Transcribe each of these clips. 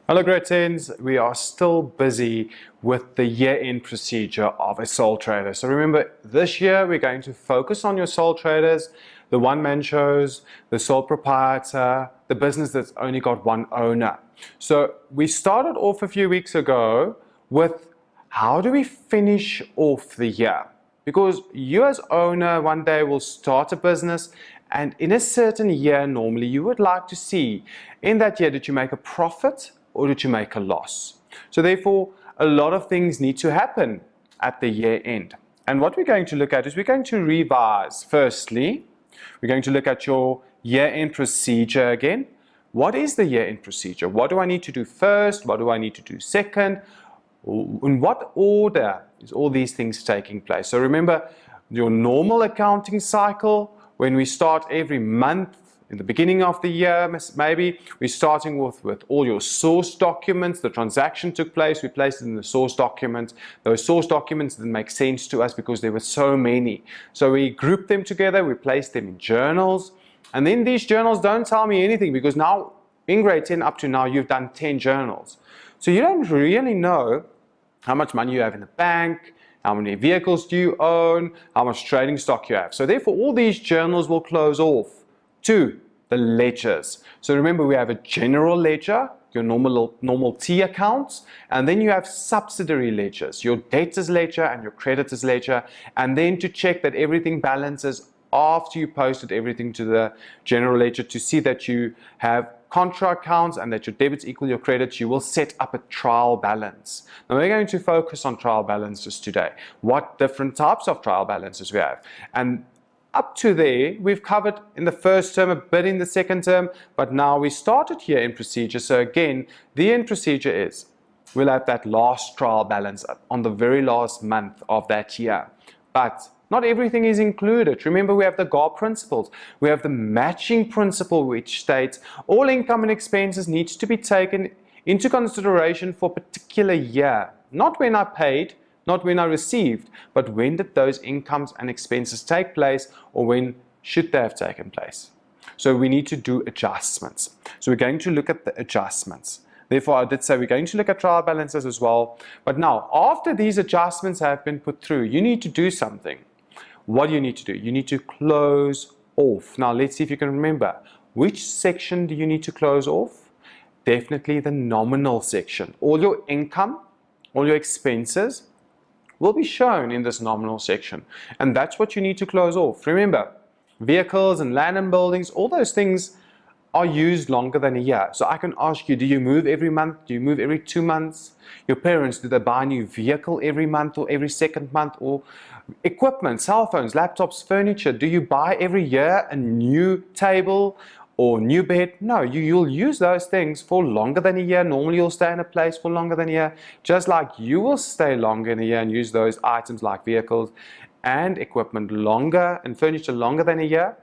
Hello Gr10s, we are still busy with the year-end procedure of a sole trader. So remember, this year we're going to focus on your sole traders, the one-man shows, the sole proprietor, the business that's only got one owner. So we started off a few weeks ago with how do we finish off the year? Because you as owner one day will start a business, and in a certain year normally you would like to see in that year, did you make a profit or did you make a loss? So therefore, a lot of things need to happen at the year end. And what we're going to look at is we're going to revise. Firstly, we're going to look at your year-end procedure again. What is the year-end procedure? What do I need to do first? What do I need to do second? In what order is all these things taking place? So remember, your normal accounting cycle, when we start every month, in the beginning of the year, maybe we're starting with all your source documents. The transaction took place, we placed it in the source document. Those source documents didn't make sense to us because there were so many. So we grouped them together, we placed them in journals. And then these journals don't tell me anything because now, in Gr10 up to now, you've done 10 journals. So you don't really know how much money you have in the bank, how many vehicles do you own, how much trading stock you have. So therefore, all these journals will close off to the ledgers. So remember, we have a general ledger, your normal T accounts, and then you have subsidiary ledgers, your debtors ledger and your creditors ledger, and then to check that everything balances after you posted everything to the general ledger to see that you have contra accounts and that your debits equal your credits, you will set up a trial balance. Now we're going to focus on trial balances today. What different types of trial balances we have. And up to there, we've covered in the first term, a bit in the second term, but now we started here in procedure. So again, the end procedure is, we'll have that last trial balance on the very last month of that year. But not everything is included. Remember, we have the Gr principles. We have the matching principle, which states all income and expenses needs to be taken into consideration for a particular year. Not when I paid, not when I received, but when did those incomes and expenses take place, or when should they have taken place? So we need to do adjustments. So we're going to look at the adjustments. Therefore, I did say we're going to look at trial balances as well. But now, after these adjustments have been put through, you need to do something. What do you need to do? You need to close off. Now, let's see if you can remember. Which section do you need to close off? Definitely the nominal section. All your income, all your expenses will be shown in this nominal section, and that's what you need to close off. Remember, vehicles and land and buildings, all those things are used longer than a year. So I can ask you, do you move every month? Do you move every 2 months? Your parents, do they buy a new vehicle every month or every second month? Or equipment, cell phones, laptops, furniture, do you buy every year a new table or new bed? No, you'll use those things for longer than a year. Normally you'll stay in a place for longer than a year, just like you will stay longer in a year and use those items like vehicles and equipment longer and furniture longer than a year.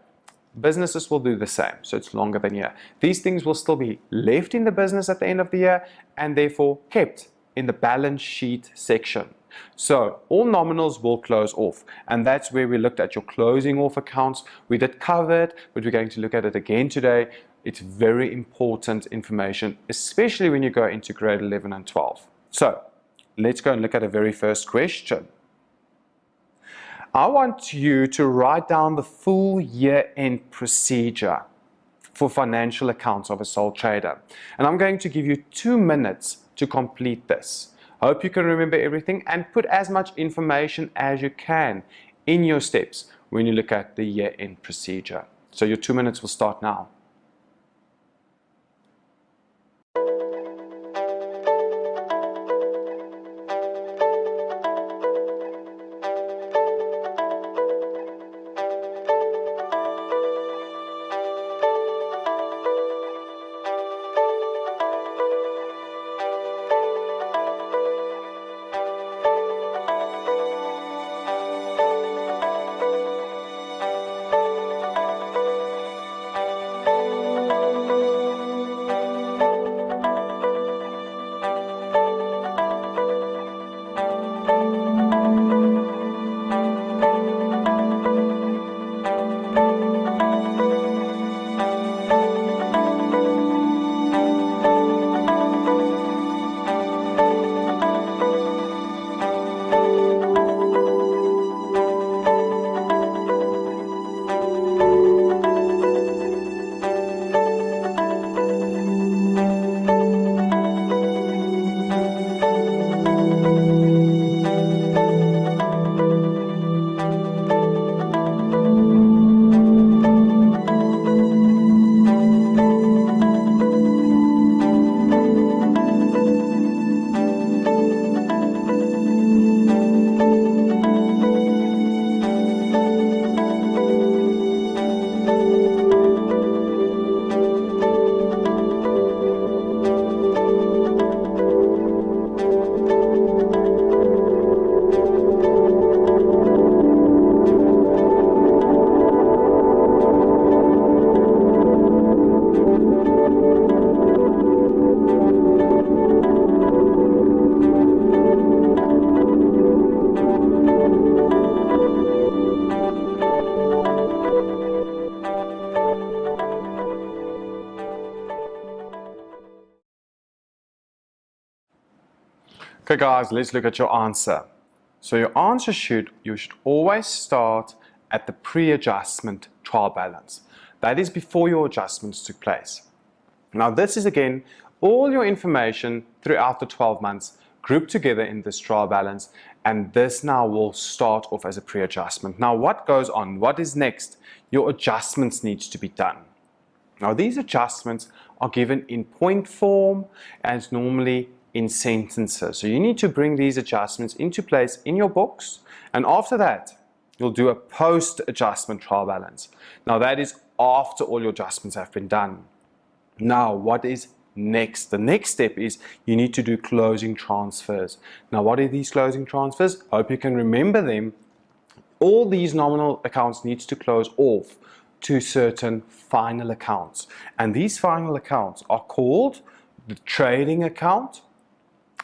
Businesses will do the same, so it's longer than a year. These things will still be left in the business at the end of the year and therefore kept in the balance sheet section. So all nominals will close off, and that's where we looked at your closing off accounts. We did cover it, but we're going to look at it again today. It's very important information, especially when you go into grade 11 and 12. So let's go and look at the very first question. I want you to write down the full year-end procedure for financial accounts of a sole trader. And I'm going to give you 2 minutes to complete this. I hope you can remember everything and put as much information as you can in your steps when you look at the year-end procedure. So your 2 minutes will start now. Okay guys, let's look at your answer. So your answer you should always start at the pre-adjustment trial balance. That is before your adjustments took place. Now this is again all your information throughout the 12 months grouped together in this trial balance, and this now will start off as a pre-adjustment. Now what goes on? What is next? Your adjustments needs to be done. Now these adjustments are given in point form and normally in sentences. So you need to bring these adjustments into place in your books, and after that you'll do a post-adjustment trial balance. Now that is after all your adjustments have been done. Now what is next? The next step is you need to do closing transfers. Now what are these closing transfers? Hope you can remember them. All these nominal accounts needs to close off to certain final accounts, and these final accounts are called the trading account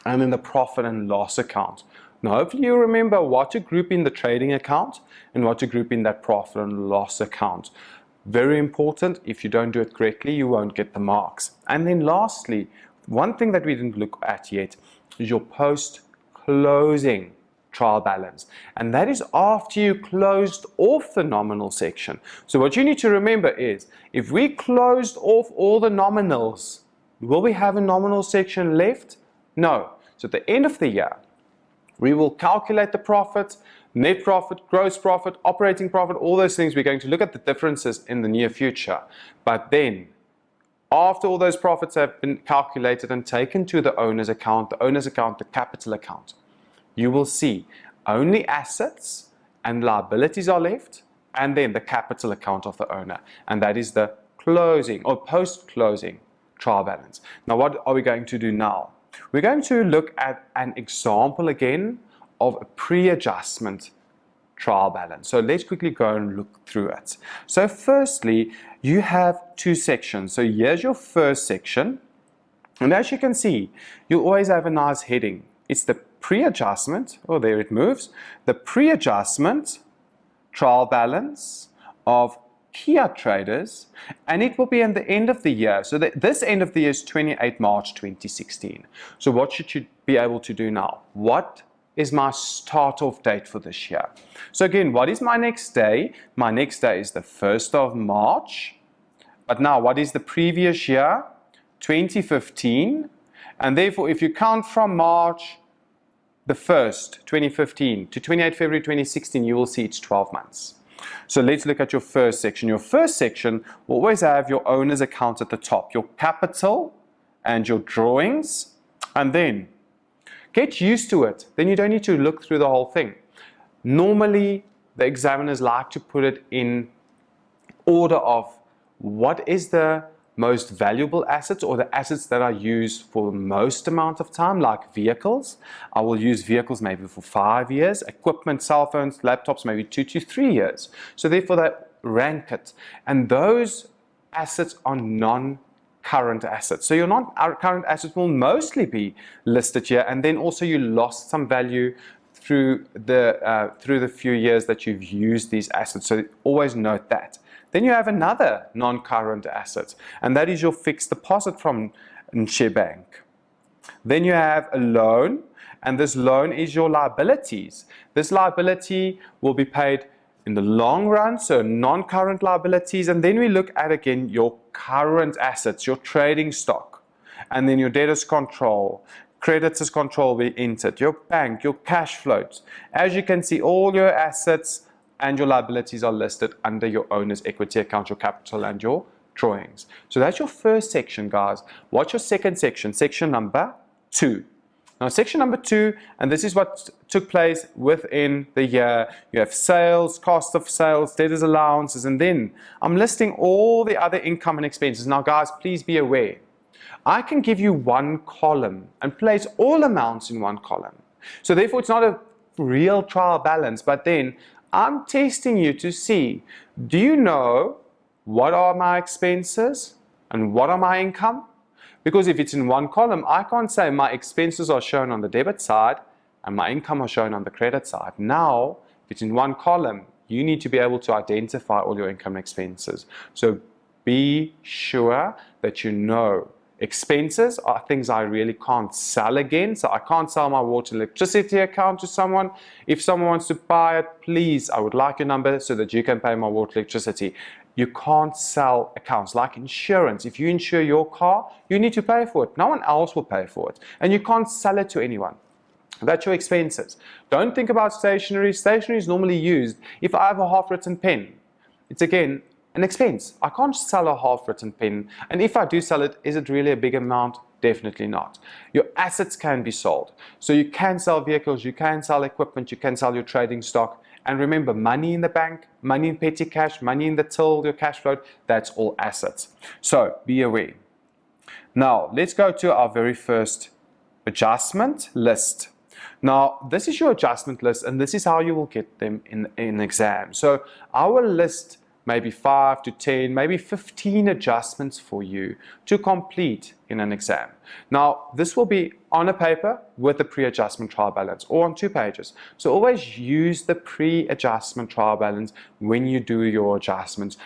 and then the profit and loss account. Now hopefully you remember what to group in the trading account and what to group in that profit and loss account. Very important. If you don't do it correctly, you won't get the marks. And then lastly, one thing that we didn't look at yet is your post-closing trial balance, and that is after you closed off the nominal section. So what you need to remember is, if we closed off all the nominals, will we have a nominal section left? No. So at the end of the year, we will calculate the profit, net profit, gross profit, operating profit, all those things. We're going to look at the differences in the near future. But then, after all those profits have been calculated and taken to the owner's account, the capital account, you will see only assets and liabilities are left, and then the capital account of the owner. And that is the closing or post-closing trial balance. Now, what are we going to do now? We're going to look at an example again of a pre-adjustment trial balance. So let's quickly go and look through it. So firstly, you have two sections. So here's your first section. And as you can see, you'll always have a nice heading. It's the pre-adjustment, oh there it moves, the pre-adjustment trial balance of Kia traders, and it will be at the end of the year. So this end of the year is 28 March 2016. So what should you be able to do now? What is my start off date for this year? So again, what is my next day? My next day is the 1st of March. But now what is the previous year? 2015. And therefore, if you count from March the 1st, 2015 to 28 February 2016, you will see it's 12 months. So let's look at your first section. Your first section will always have your owner's account at the top, your capital and your drawings, and then get used to it. Then you don't need to look through the whole thing. Normally, the examiners like to put it in order of what is the most valuable assets, or the assets that are used for the most amount of time, like vehicles. I will use vehicles maybe for 5 years, equipment, cell phones, laptops, maybe 2 to 3 years. So therefore they rank it. And those assets are non-current assets. So your non-current assets will mostly be listed here, and then also you lost some value through the few years that you've used these assets. So always note that. Then you have another non-current asset, and that is your fixed deposit from Gr10 Bank. Then you have a loan, and this loan is your liabilities. This liability will be paid in the long run, so non-current liabilities. And then we look at again your current assets, your trading stock, and then your debtors control, creditors control will be entered, your bank, your cash flows. As you can see, all your assets and your liabilities are listed under your owner's equity account, your capital and your drawings. So that's your first section, guys. What's your second section? Section number 2. Now section number 2, and this is what took place within the year. You have sales, cost of sales, debtors allowances, and then I'm listing all the other income and expenses. Now guys, please be aware, I can give you one column and place all amounts in one column. So therefore it's not a real trial balance, but then I'm testing you to see, do you know what are my expenses and what are my income? Because if it's in one column, I can't say my expenses are shown on the debit side and my income are shown on the credit side. Now, if it's in one column, you need to be able to identify all your income and expenses. So be sure that you know Expenses are things I really can't sell again. So I can't sell my water and electricity account to someone. If someone wants to buy it, please, I would like your number so that you can pay my water and electricity. You can't sell accounts like insurance. If you insure your car, you need to pay for it. No one else will pay for it. And you can't sell it to anyone. That's your expenses. Don't think about stationery. Stationery is normally used if I have a half-written pen. It's again an expense. I can't sell a half-written pen. And if I do sell it, is it really a big amount? Definitely not. Your assets can be sold. So you can sell vehicles, you can sell equipment, you can sell your trading stock. And remember, money in the bank, money in petty cash, money in the till, your cash flow, that's all assets. So be aware. Now, let's go to our very first adjustment list. Now, this is your adjustment list, and this is how you will get them in exam. So our list may be 5 to 10, maybe 15 adjustments for you to complete in an exam. Now, this will be on a paper with a pre-adjustment trial balance or on 2 pages. So always use the pre-adjustment trial balance when you do your adjustments.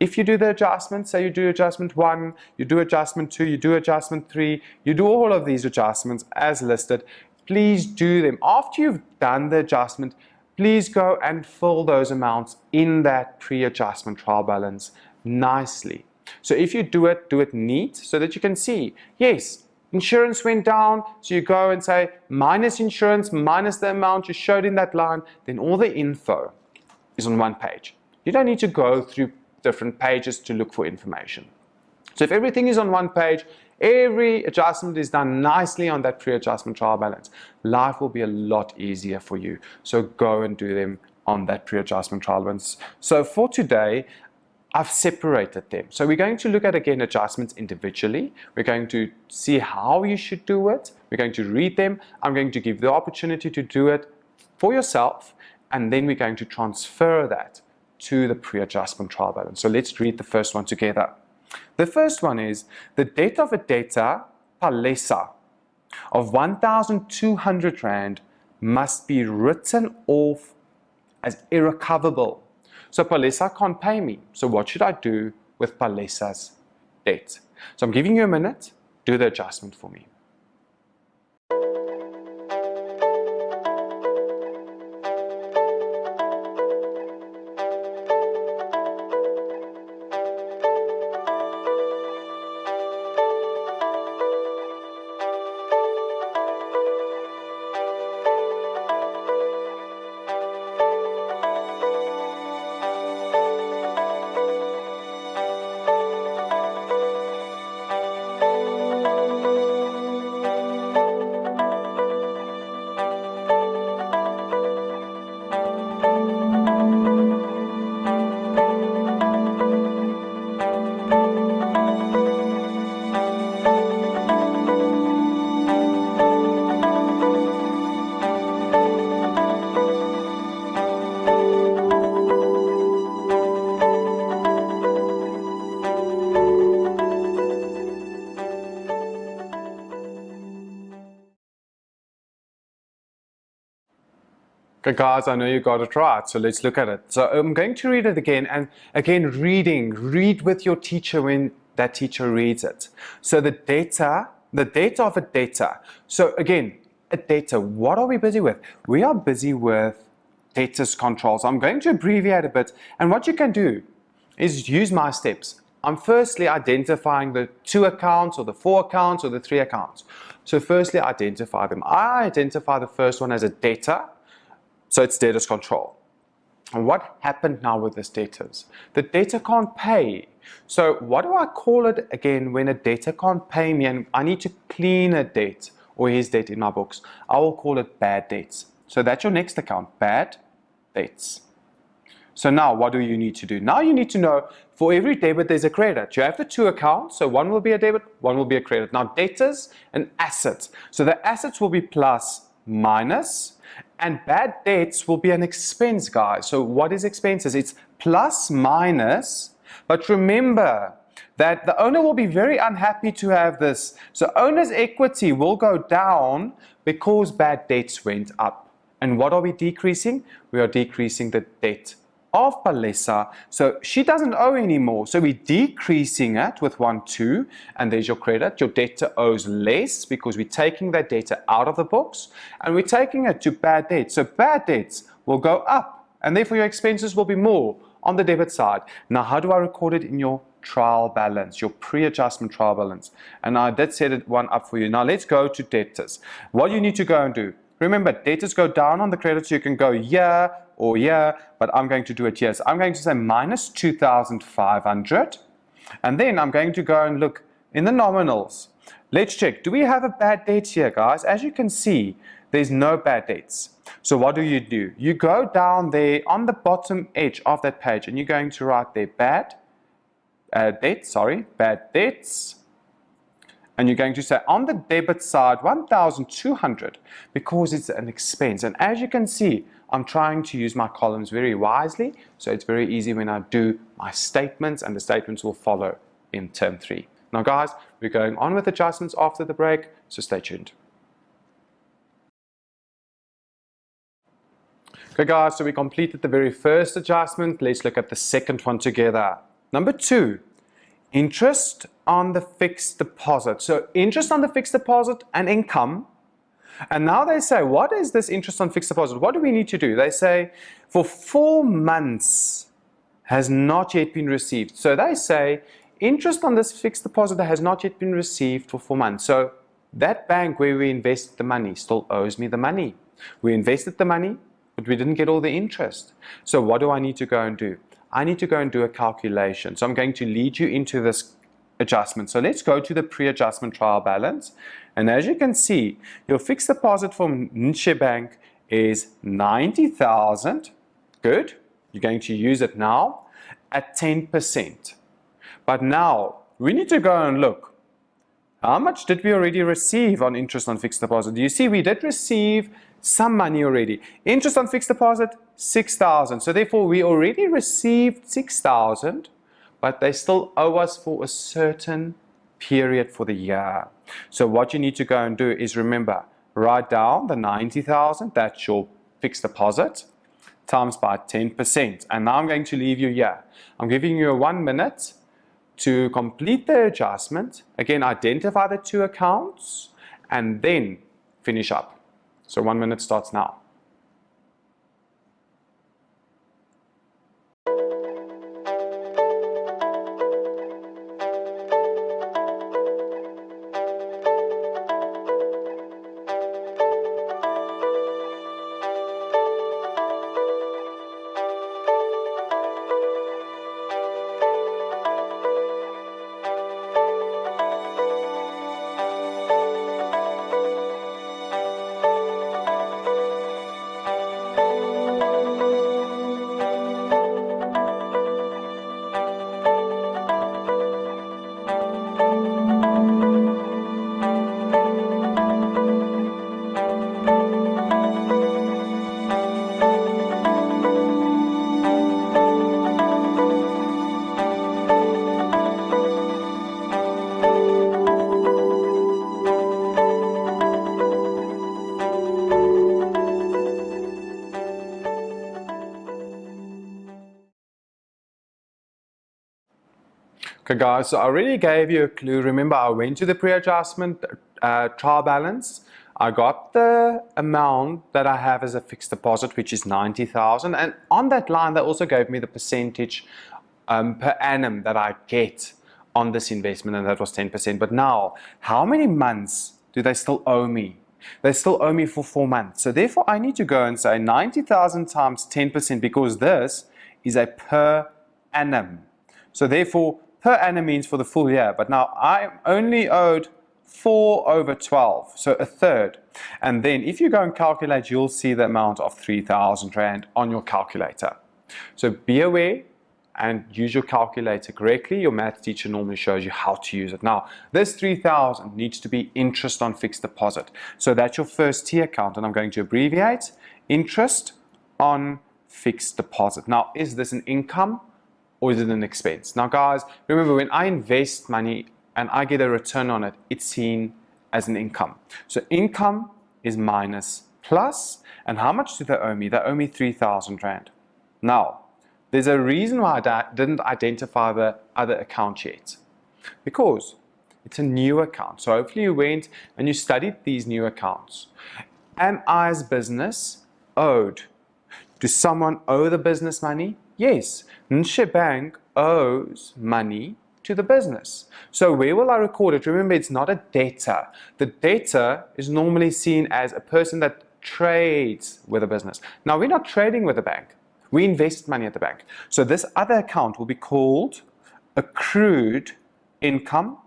If you do the adjustments, say you do adjustment 1, you do adjustment 2, you do adjustment 3, you do all of these adjustments as listed, please do them. After you've done the adjustment, please go and fill those amounts in that pre-adjustment trial balance nicely. So if you do it neat so that you can see, yes, insurance went down, so you go and say minus insurance, minus the amount you showed in that line, then all the info is on one page. You don't need to go through different pages to look for information. So if everything is on one page, every adjustment is done nicely on that pre-adjustment trial balance, life will be a lot easier for you. So go and do them on that pre-adjustment trial balance. So for today, I've separated them. So we're going to look at, again, adjustments individually. We're going to see how you should do it. We're going to read them. I'm going to give the opportunity to do it for yourself. And then we're going to transfer that to the pre-adjustment trial balance. So let's read the first one together. The first one is the date of a debtor, palesa, of 1,200 Rand must be written off as irrecoverable. So palesa can't pay me. So what should I do with palesa's debt? So I'm giving you a minute. Do the adjustment for me. Okay, guys, I know you got it right, so let's look at it. So I'm going to read it again, and again, read with your teacher when that teacher reads it. So the data of a debtor. So again, a debtor, what are we busy with? We are busy with debtors controls. I'm going to abbreviate a bit, and what you can do is use my steps. I'm firstly identifying the 2 accounts or the 4 accounts or the 3 accounts. So firstly, identify them. I identify the first one as a debtor. So it's debtors control. And what happened now with this debtors? The debtor can't pay. So what do I call it again when a debtor can't pay me and I need to clean a debt or his debt in my books? I will call it bad debts. So that's your next account, bad debts. So now what do you need to do? Now you need to know for every debit there's a credit. You have the 2 accounts, so one will be a debit, one will be a credit. Now debtors and assets. So the assets will be plus, minus, and bad debts will be an expense, guys. So what is expenses? It's plus, minus, but remember that the owner will be very unhappy to have this. So owner's equity will go down because bad debts went up. And what are we decreasing? We are decreasing the debt of Palesa. So she doesn't owe anymore. So we're decreasing it with 1, 2, and there's your credit. Your debtor owes less because we're taking that debtor out of the books and we're taking it to bad debts. So bad debts will go up and therefore your expenses will be more on the debit side. Now, how do I record it in your trial balance, your pre-adjustment trial balance? And I did set it one up for you. Now let's go to debtors. What you need to go and do, remember, debtors go down on the credit, so you can go here or here, but I'm going to do it here. So I'm going to say minus 2,500, and then I'm going to go and look in the nominals. Let's check. Do we have a bad debt here, guys? As you can see, there's no bad debts. So what do? You go down there on the bottom edge of that page, and you're going to write there bad debts. And you're going to say on the debit side 1,200 because it's an expense. And as you can see, I'm trying to use my columns very wisely, so it's very easy when I do my statements, and the statements will follow in term 3. Now guys, we're going on with adjustments after the break, so stay tuned. Okay guys, so we completed the very first adjustment. Let's look at the second one together. Number 2. Interest on the fixed deposit. So interest on the fixed deposit and income. And now they say, what is this interest on fixed deposit? What do we need to do? They say, for 4 months has not yet been received. So they say, interest on this fixed deposit has not yet been received for 4 months. So that bank where we invested the money still owes me the money. We invested the money, but we didn't get all the interest. So what do I need to go and do? I need to go and do a calculation. So I'm going to lead you into this adjustment. So let's go to the pre-adjustment trial balance. And as you can see, your fixed deposit from Gr10 Bank is 90,000. Good. You're going to use it now at 10%. But now we need to go and look. How much did we already receive on interest on fixed deposit? You see, we did receive some money already. Interest on fixed deposit, 6,000. So therefore, we already received 6,000, but they still owe us for a certain period for the year. So what you need to go and do is, remember, write down the 90,000, that's your fixed deposit, times by 10%. And now I'm going to leave you here. I'm giving you 1 minute to complete the adjustment. Again, identify the 2 accounts and then finish up. So 1 minute starts now. Okay guys, so I already gave you a clue. Remember, I went to the pre-adjustment trial balance. I got the amount that I have as a fixed deposit, which is 90,000. And on that line, they also gave me the percentage per annum that I get on this investment, and that was 10%. But now, how many months do they still owe me? They still owe me for 4 months. So therefore, I need to go and say 90,000 times 10% because this is a per annum. So therefore, per annum means for the full year, but now I'm only owed 4 over 12, so a third. And then if you go and calculate, you'll see the amount of 3,000 Rand on your calculator. So be aware and use your calculator correctly. Your math teacher normally shows you how to use it. Now, this 3,000 needs to be interest on fixed deposit. So that's your first T account, and I'm going to abbreviate interest on fixed deposit. Now, is this an income or is it an expense? Now guys, remember, when I invest money and I get a return on it, it's seen as an income. So income is minus plus, and how much do they owe me? They owe me 3,000 Rand. Now, There's a reason why I didn't identify the other account yet. Because it's a new account. So hopefully you went and you studied these new accounts. Am I as business owed? Does someone owe the business money? Yes. Nshe Bank owes money to the business. So where will I record it? Remember, it's not a debtor. The debtor is normally seen as a person that trades with a business. Now, we're not trading with a bank. We invest money at the bank. So this other account will be called accrued income.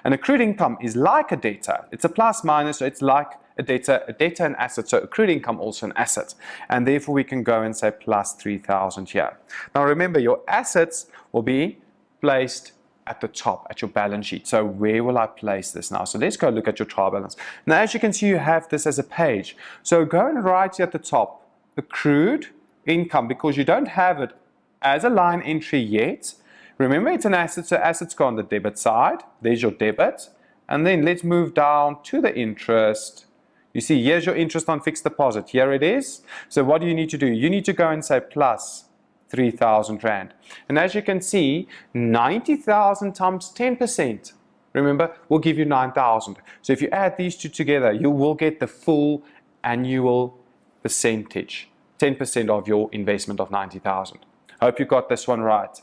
And accrued income is like a debtor. It's a plus minus, so it's like a debtor and asset. So accrued income also an asset. And therefore we can go and say plus 3,000 here. Now remember, your assets will be placed at the top, at your balance sheet. So where will I place this now? So let's go look at your trial balance. Now as you can see, you have this as a page. So go and write here at the top, accrued income, because you don't have it as a line entry yet. Remember, it's an asset, so assets go on the debit side. There's your debit. And then let's move down to the interest. You see, here's your interest on fixed deposit. Here it is. So what do you need to do? You need to go and say plus 3,000 Rand. And as you can see, 90,000 times 10%, remember, will give you 9,000. So if you add these two together, you will get the full annual percentage, 10% of your investment of 90,000. Hope you got this one right.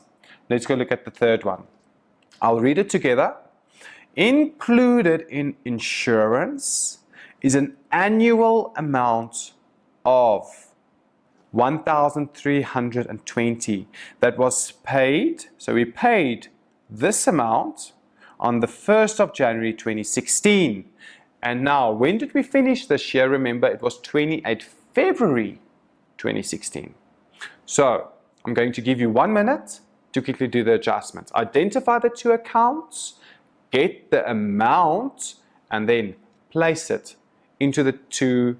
Let's go look at the third one. I'll read it together. Included in insurance is an annual amount of 1,320 that was paid. So we paid this amount on the 1st of January 2016. And now, when did we finish this year? Remember, it was 28 February 2016. So I'm going to give you 1 minute to quickly do the adjustments. Identify the two accounts, get the amount, and then place it into the two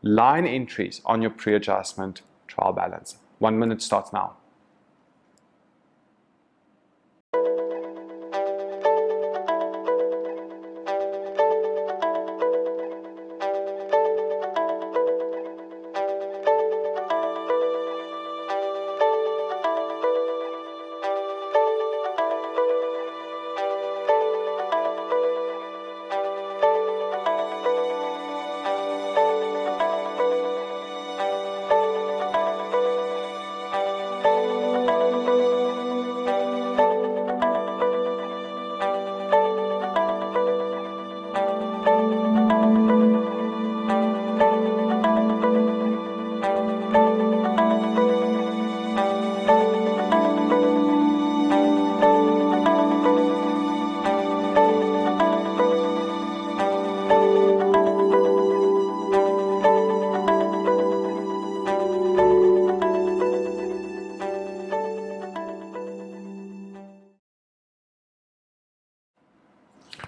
line entries on your pre-adjustment trial balance. 1 minute starts now.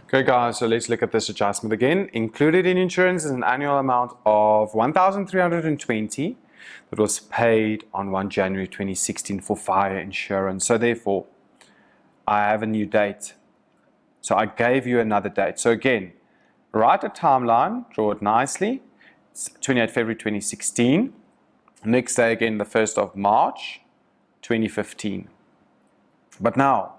Okay guys, so let's look at this adjustment again. Included in insurance is an annual amount of 1,320 that was paid on 1 January 2016 for fire insurance. So therefore, I have a new date. So I gave you another date. So again, write a timeline, draw it nicely. It's 28 February 2016. Next day again, the 1st of March 2015. But now,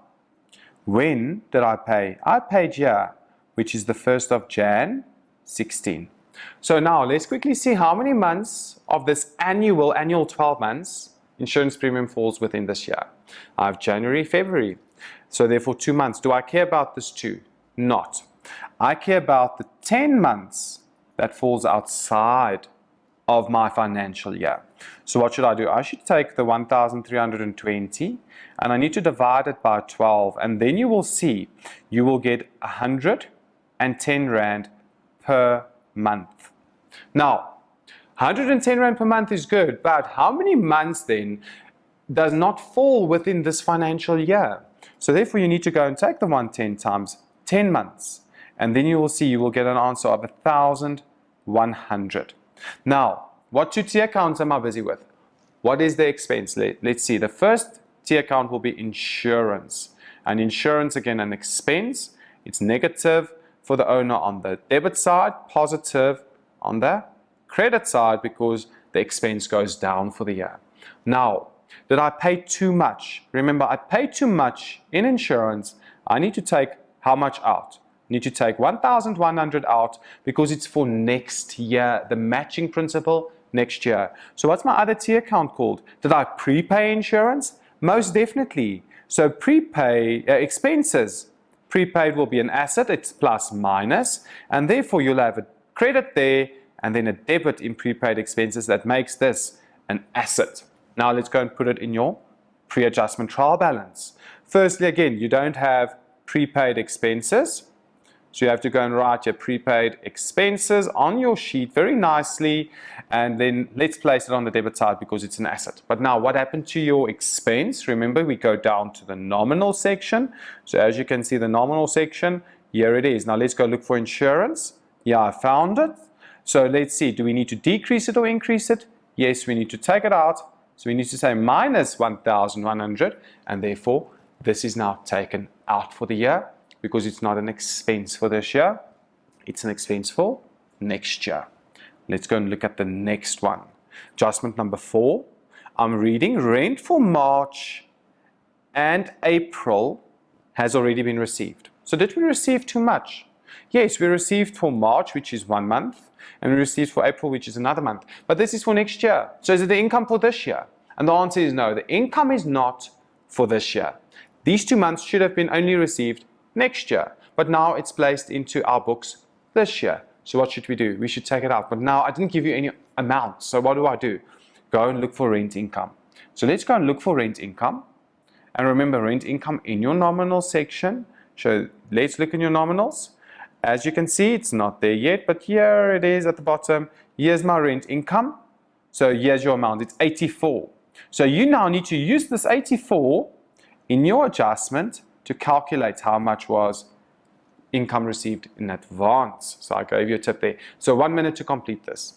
when did I pay? I paid here, which is the 1st of Jan 16. So now let's quickly see how many months of this annual 12 months insurance premium falls within this year. I have January, February. So therefore 2 months. Do I care about this 2? Not. I care about the 10 months that falls outside of my financial year. So what should I do? I should take the 1,320 and I need to divide it by 12, and then you will see you will get 110 Rand per month. Now, 110 Rand per month is good, but how many months then does not fall within this financial year? So therefore you need to go and take the 110 times 10 months, and then you will see you will get an answer of 1,100. Now, what two tier accounts am I busy with? What is the expense? Let's see. The first tier account will be insurance. And insurance, again, an expense. It's negative for the owner on the debit side, positive on the credit side because the expense goes down for the year. Now, Did I pay too much? Remember, I paid too much in insurance. I need to take how much out? I need to take 1,100 out because it's for next year, the matching principle next year. So what's my other T account called? Did I prepay insurance? Most definitely. So prepay expenses. Prepaid will be an asset, it's plus minus, and therefore you'll have a credit there and then a debit in prepaid expenses that makes this an asset. Now let's go and put it in your pre-adjustment trial balance. Firstly, again, you don't have prepaid expenses, so you have to go and write your prepaid expenses on your sheet very nicely, and then let's place it on the debit side because it's an asset. But now what happened to your expense? Remember, we go down to the nominal section. So as you can see, the nominal section, here it is. Now let's go look for insurance. Yeah, I found it. So let's see, do we need to decrease it or increase it? Yes, we need to take it out. So we need to say minus 1,100, and therefore this is now taken out for the year, because it's not an expense for this year, it's an expense for next year. Let's go and look at the next one. Adjustment number 4. I'm reading rent for March and April has already been received. So did we receive too much? Yes, we received for March, which is 1 month, and we received for April, which is another month. But this is for next year. So is it the income for this year? And the answer is no, the income is not for this year. These 2 months should have been only received next year, but now it's placed into our books this year. So what should we do? We should take it out. But now I didn't give you any amount, so what do? Go and look for rent income. So let's go and look for rent income, and remember rent income in your nominal section. So let's look in your nominals. As you can see, it's not there yet, but here it is at the bottom. Here's my rent income. So here's your amount, it's 84. So you now need to use this 84 in your adjustment to calculate how much was income received in advance. So I gave you a tip there. So 1 minute to complete this.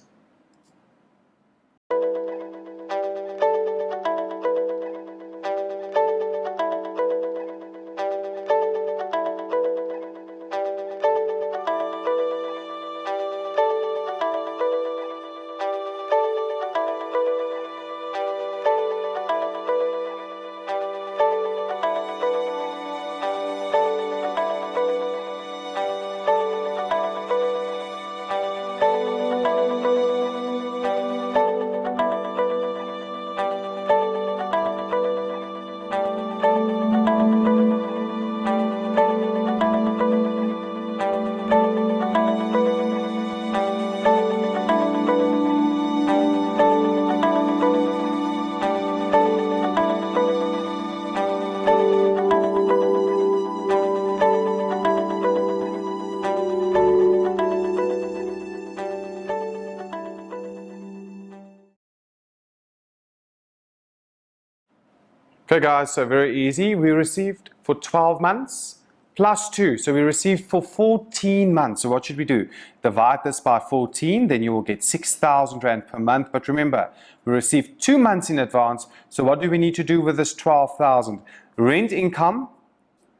Okay guys, so very easy. We received for 12 months plus 2. So we received for 14 months. So what should we do? Divide this by 14, then you will get 6,000 Rand per month. But remember, we received 2 months in advance. So what do we need to do with this 12,000? Rent income,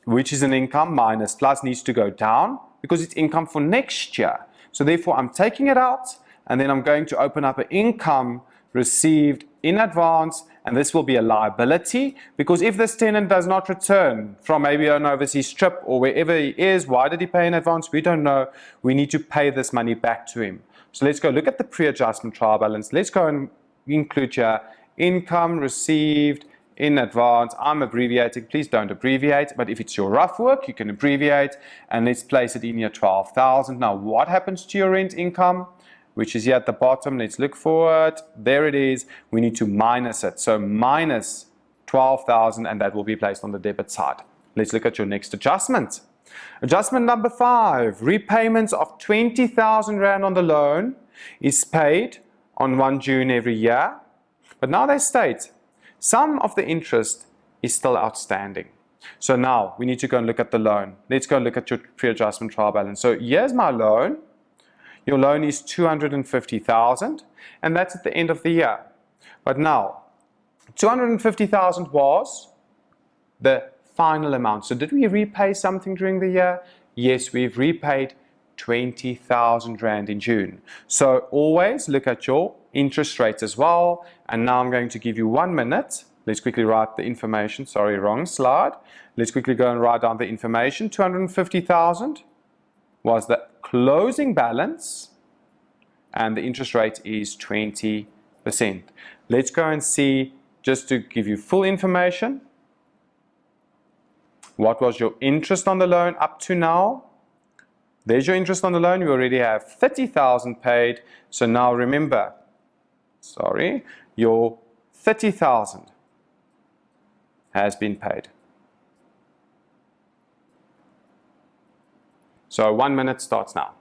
which is an income, minus plus needs to go down because it's income for next year. So therefore, I'm taking it out, and then I'm going to open up an income received in advance, and this will be a liability, because if this tenant does not return from maybe an overseas trip or wherever he is, why did he pay in advance? We don't know. We need to pay this money back to him. So let's go look at the pre-adjustment trial balance. Let's go and include your income received in advance. I'm abbreviating, please don't abbreviate, but if it's your rough work, you can abbreviate, and let's place it in your 12,000. Now, what happens to your rent income? Which is here at the bottom. Let's look for it. There it is. We need to minus it. So minus 12,000, and that will be placed on the debit side. Let's look at your next adjustment. Adjustment number 5. Repayments of 20,000 Rand on the loan is paid on 1 June every year. But now they state some of the interest is still outstanding. So now we need to go and look at the loan. Let's go and look at your pre-adjustment trial balance. So here's my loan. Your loan is 250,000, and that's at the end of the year. But now, 250,000 was the final amount. So did we repay something during the year? Yes, we've repaid 20,000 Rand in June. So always look at your interest rates as well. And now I'm going to give you 1 minute Let's quickly write the information. Sorry, wrong slide. Let's quickly go and write down the information. 250,000 was the closing balance, and the interest rate is 20%. Let's go and see, just to give you full information, what was your interest on the loan up to now? There's your interest on the loan. You already have 30,000 paid. So now remember, your 30,000 has been paid. So 1 minute starts now.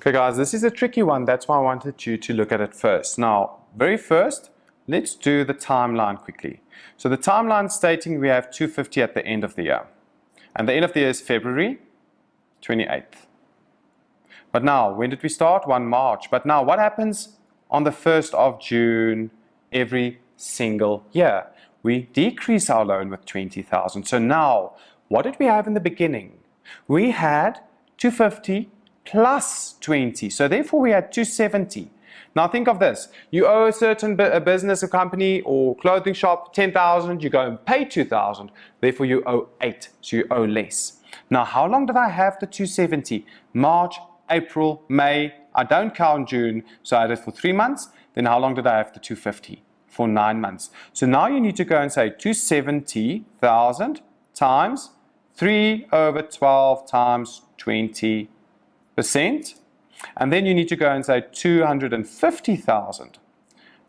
Okay guys, this is a tricky one. That's why I wanted you to look at it first. Now, very first, let's do the timeline quickly. So the timeline stating we have 250 at the end of the year. And the end of the year is February 28th. But now, when did we start? 1 March. But now, what happens on the 1st of June every single year? We decrease our loan with 20,000. So now, what did we have in the beginning? We had 250 plus 20. So therefore, we had 270. Now think of this. You owe a certain business, a company or clothing shop 10,000. You go and pay 2,000. Therefore, you owe 8. So you owe less. Now, how long did I have the 270? March, April, May. I don't count June. So I had it for 3 months. Then how long did I have the 250? For 9 months. So now you need to go and say 270,000 times 3 over 12 times 20%. And then you need to go and say 250,000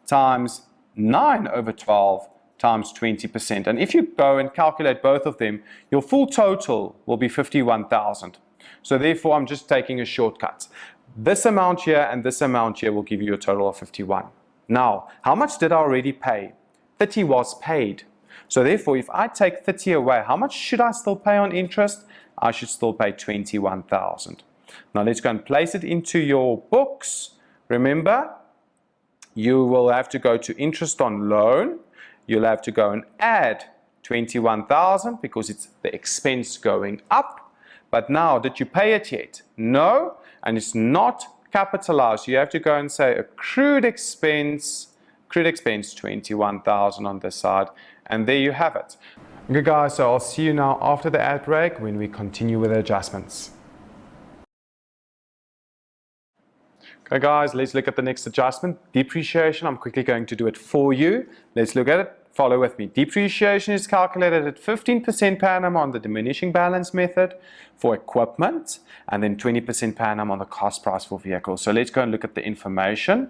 times 9 over 12 times 20%. And if you go and calculate both of them, your full total will be 51,000. So therefore, I'm just taking a shortcut. This amount here and this amount here will give you a total of 51. Now, how much did I already pay? 30 was paid. So therefore, if I take 30 away, how much should I still pay on interest? I should still pay 21,000. Now let's go and place it into your books. Remember, you will have to go to interest on loan. You'll have to go and add 21,000 because it's the expense going up. But now, did you pay it yet? No, and it's not capitalized. You have to go and say accrued expense 21,000 on this side, and there you have it. Okay guys, so I'll see you now after the ad break when we continue with the adjustments. Okay guys, let's look at the next adjustment. Depreciation, I'm quickly going to do it for you. Let's look at it. Follow with me. Depreciation is calculated at 15% per annum on the diminishing balance method for equipment, and then 20% per annum on the cost price for vehicles. So let's go and look at the information.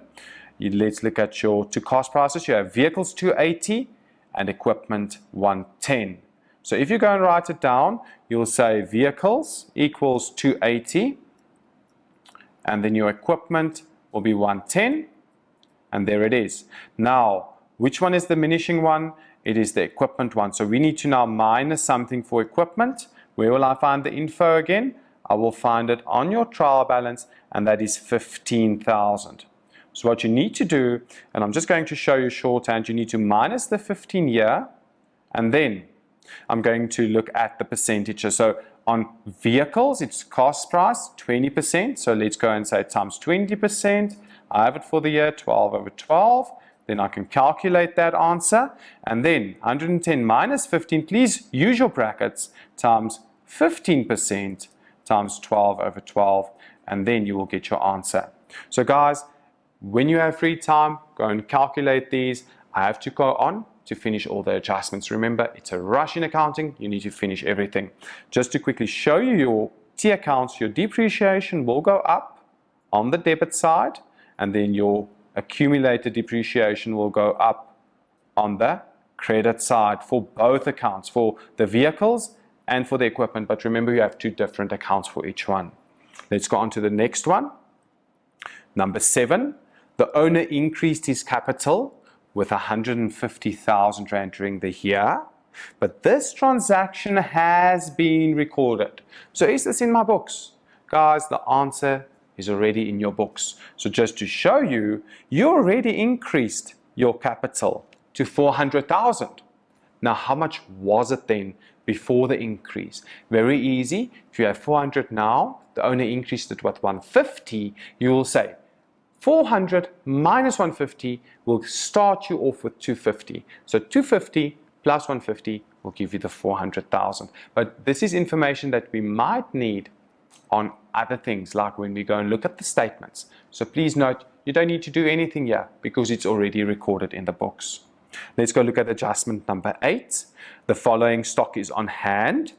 Let's look at your two cost prices. You have vehicles 280 and equipment 110. So if you go and write it down, you'll say vehicles equals 280, and then your equipment will be 110, and there it is. Now, which one is the diminishing one? It is the equipment one. So we need to now minus something for equipment. Where will I find the info again? I will find it on your trial balance, and that is 15,000. So what you need to do, and I'm just going to show you shorthand, you need to minus the 15 here, and then I'm going to look at the percentages. So on vehicles, it's cost price, 20%. So let's go and say times 20%. I have it for the year, 12 over 12. Then I can calculate that answer. And then 110 minus 15, please use your brackets, times 15% times 12 over 12. And then you will get your answer. So guys, when you have free time, go and calculate these. I have to go on to finish all the adjustments. Remember, it's a rush in accounting. You need to finish everything. Just to quickly show you your T accounts, your depreciation will go up on the debit side, and then your accumulated depreciation will go up on the credit side for both accounts, for the vehicles and for the equipment. But remember, you have two different accounts for each one. Let's go on to the next one. Number 7, the owner increased his capital with 150,000 Rand during the year, but this transaction has been recorded. So is this in my books? Guys, the answer is already in your books. So just to show you, you already increased your capital to 400,000. Now, how much was it then before the increase? Very easy. If you have 400 now, the owner increased it with 150, you will say 400 minus 150 will start you off with 250. So 250 plus 150 will give you the 400,000. But this is information that we might need on other things, like when we go and look at the statements. So please note, you don't need to do anything here because it's already recorded in the books. Let's go look at adjustment number 8. The following stock is on hand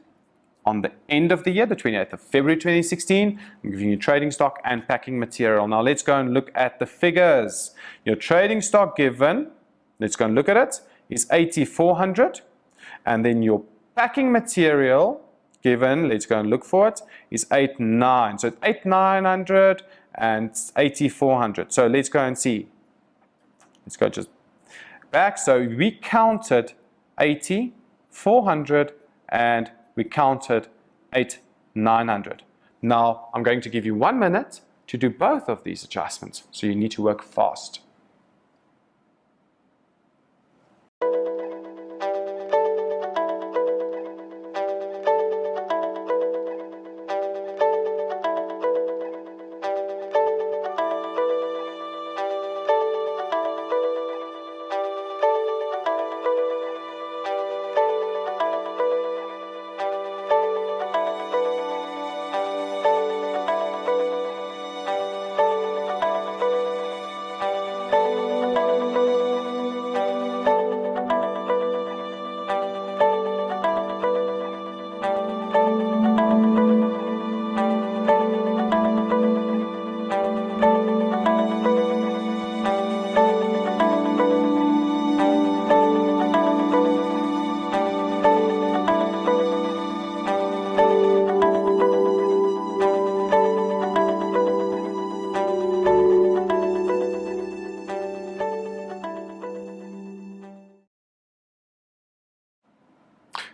on the end of the year, the 28th of February 2016. I'm giving you trading stock and packing material. Now let's go and look at the figures. Your trading stock given, let's go and look at it, is 8,400. And then your packing material given, let's go and look for it, is 8,900. So it's 8,900 and 8,400. So let's go and see. Let's go just back. So we counted 8,400 and we counted 8,900. Now I'm going to give you 1 minute to do both of these adjustments. So you need to work fast.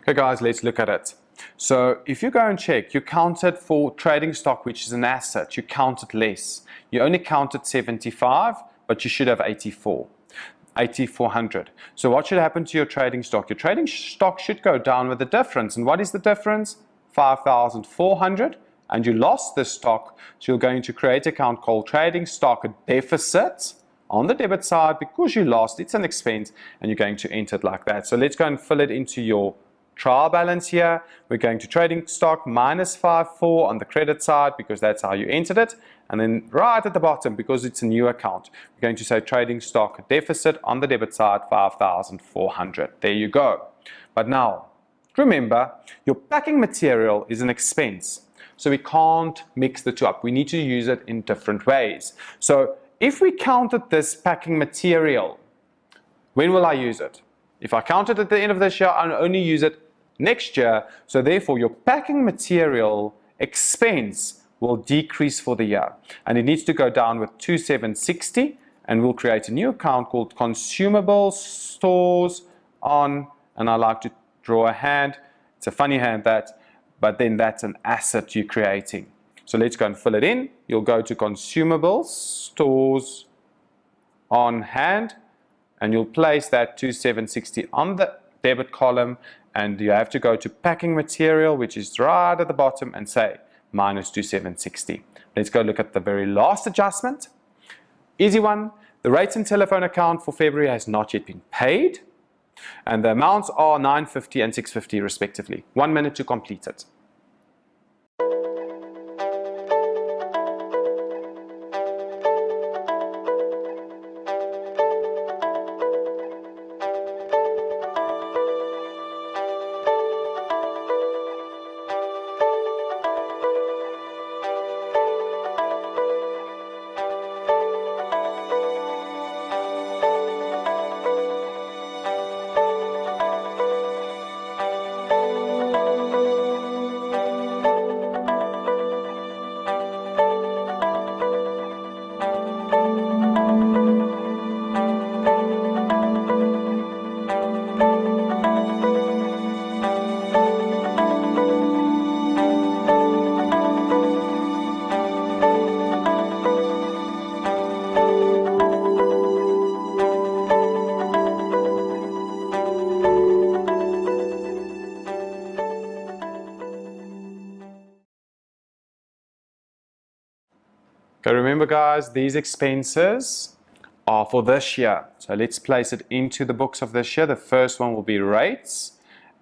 Okay guys, let's look at it. So if you go and check, you counted for trading stock, which is an asset, you counted less. You only counted 75, but you should have 8,400. So what should happen to your trading stock? Your trading stock should go down with the difference. And what is the difference? 5,400. And you lost this stock. So you're going to create an account called trading stock deficit on the debit side because you lost. It's an expense and you're going to enter it like that. So let's go and fill it into your trial balance here. We're going to trading stock minus 54 on the credit side because that's how you entered it. And then right at the bottom, because it's a new account, we're going to say trading stock deficit on the debit side 5,400. There you go. But now, remember, your packing material is an expense. So we can't mix the two up. We need to use it in different ways. So if we counted this packing material, when will I use it? If I count it at the end of this year, I'll only use it next year. So therefore, your packing material expense will decrease for the year. And it needs to go down with 2,760. And we'll create a new account called consumable stores on, and I like to draw a hand. It's a funny hand, but then that's an asset you're creating. So let's go and fill it in. You'll go to consumables stores on hand. And you'll place that 2,760 on the debit column, and you have to go to packing material, which is right at the bottom, and say minus 2,760. Let's go look at the very last adjustment. Easy one. The rates and telephone account for February has not yet been paid, and the amounts are 950 and 650 respectively. 1 minute to complete it. Okay, remember guys, these expenses are for this year. So let's place it into the books of this year. The first one will be rates,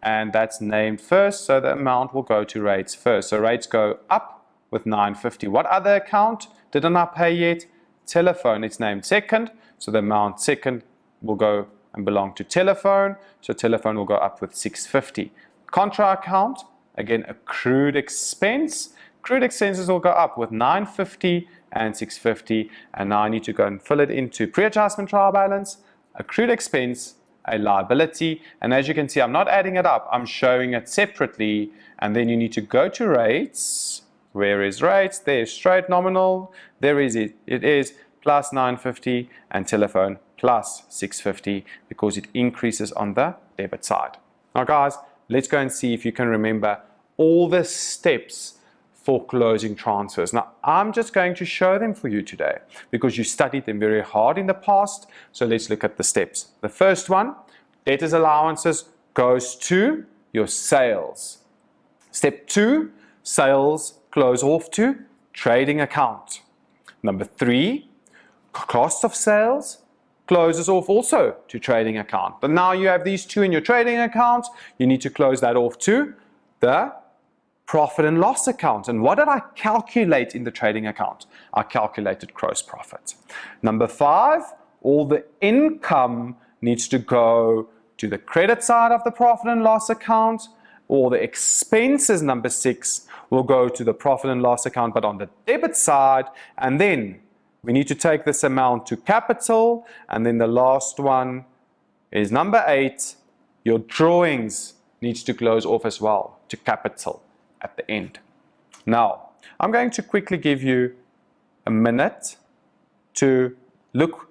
and that's named first, so the amount will go to rates first. So rates go up with 950. What other account didn't I pay yet? Telephone, it's named second, so the amount second will go and belong to telephone, so telephone will go up with 650. Contra account, again accrued expense. Accrued expenses will go up with 950 and 650, and now I need to go and fill it into pre-adjustment trial balance, accrued expense, a liability, and as you can see I'm not adding it up, I'm showing it separately, and then you need to go to rates. Where is rates? There's straight nominal, there is it is plus 950, and telephone plus 650 because it increases on the debit side. Now guys, let's go and see if you can remember all the steps for closing transfers. Now, I'm just going to show them for you today because you studied them very hard in the past. So let's look at the steps. The first one, debtors allowances goes to your sales. Step 2, sales close off to trading account. Number 3, cost of sales closes off also to trading account. But now you have these two in your trading account, you need to close that off to the profit and loss account. And what did I calculate in the trading account? I calculated gross profit. Number 5, all the income needs to go to the credit side of the profit and loss account. All the expenses, number 6, will go to the profit and loss account, but on the debit side. And then we need to take this amount to capital. And then the last one is number 8, your drawings needs to close off as well to capital at the end. Now, I'm going to quickly give you a minute to look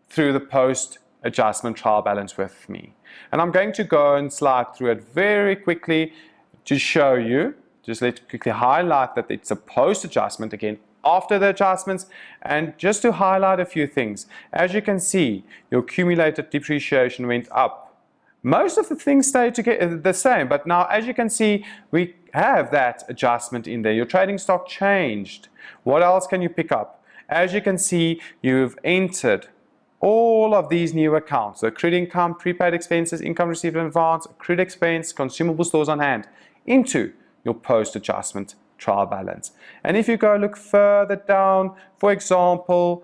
through the post-adjustment trial balance with me. And I'm going to go and slide through it very quickly to show you, just let's quickly highlight that it's a post-adjustment again, after the adjustments, and just to highlight a few things. As you can see, your accumulated depreciation went up. Most of the things stay together the same, but now as you can see, we have that adjustment in there. Your trading stock changed. What else can you pick up? As you can see, you've entered all of these new accounts: accrued income, prepaid expenses, income received in advance, accrued expense, consumable stores on hand, into your post-adjustment trial balance. And if you go look further down, for example,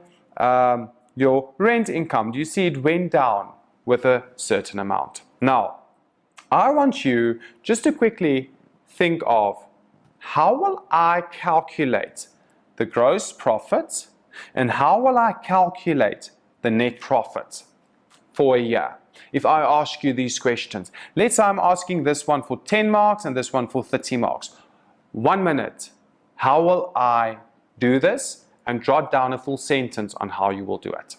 your rent income, do you see it went down with a certain amount? Now, I want you just to quickly think of, how will I calculate the gross profit and how will I calculate the net profit for a year? If I ask you these questions, let's say I'm asking this one for 10 marks and this one for 30 marks. 1 minute. How will I do this? And jot down a full sentence on how you will do it.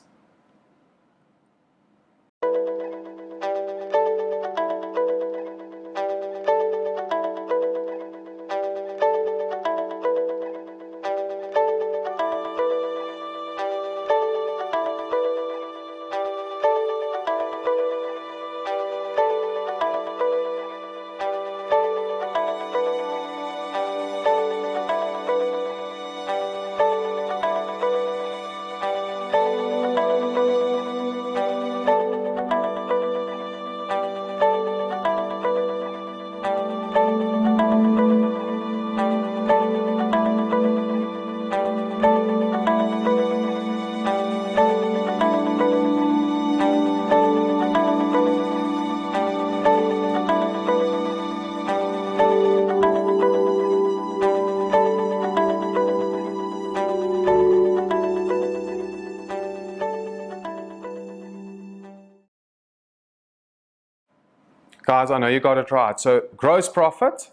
Guys, I know you got it right. So gross profit,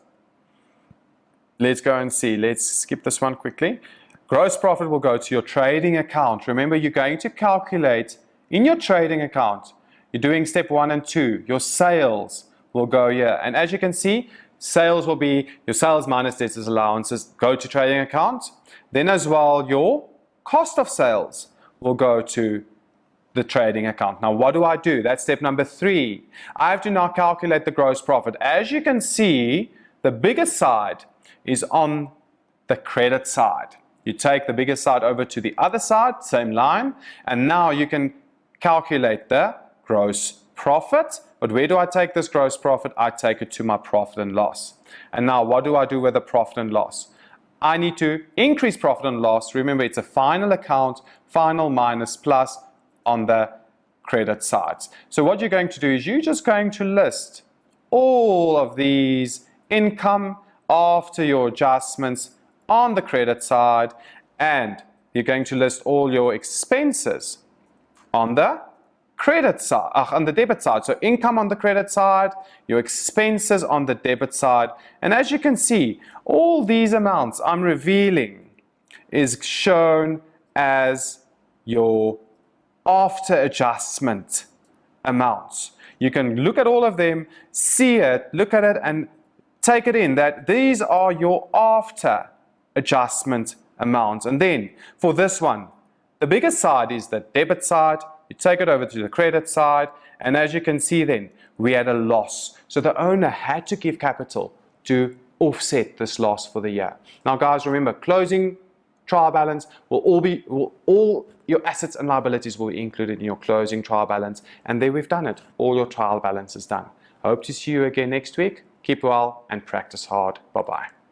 let's go and see. Let's skip this one quickly. Gross profit will go to your trading account. Remember, you're going to calculate in your trading account. You're doing step 1 and 2. Your sales will go here. And as you can see, sales will be your sales minus debtors allowances go to trading account. Then as well, your cost of sales will go to the trading account. Now, what do? That's step number 3. I have to now calculate the gross profit. As you can see, the biggest side is on the credit side. you take the bigger side over to the other side, same line, and now you can calculate the gross profit. But where do I take this gross profit? I take it to my profit and loss. And now what do I do with the profit and loss? I need to increase profit and loss. Remember, it's a final account, final minus plus on the credit sides. So what you're going to do is you're just going to list all of these income after your adjustments on the credit side, and you're going to list all your expenses on the credit side, on the debit side. So income on the credit side, your expenses on the debit side. And as you can see, all these amounts I'm revealing is shown as your after adjustment amounts. You can look at all of them, see it, look at it, and take it in that these are your after adjustment amounts. And then for this one, the biggest side is the debit side. You take it over to the credit side, and as you can see then, we had a loss. So the owner had to give capital to offset this loss for the year. Now guys, remember, closing trial balance will all your assets and liabilities will be included in your closing trial balance, and there we've done it. All your trial balance is done. I hope to see you again next week. Keep well and practice hard. Bye-bye.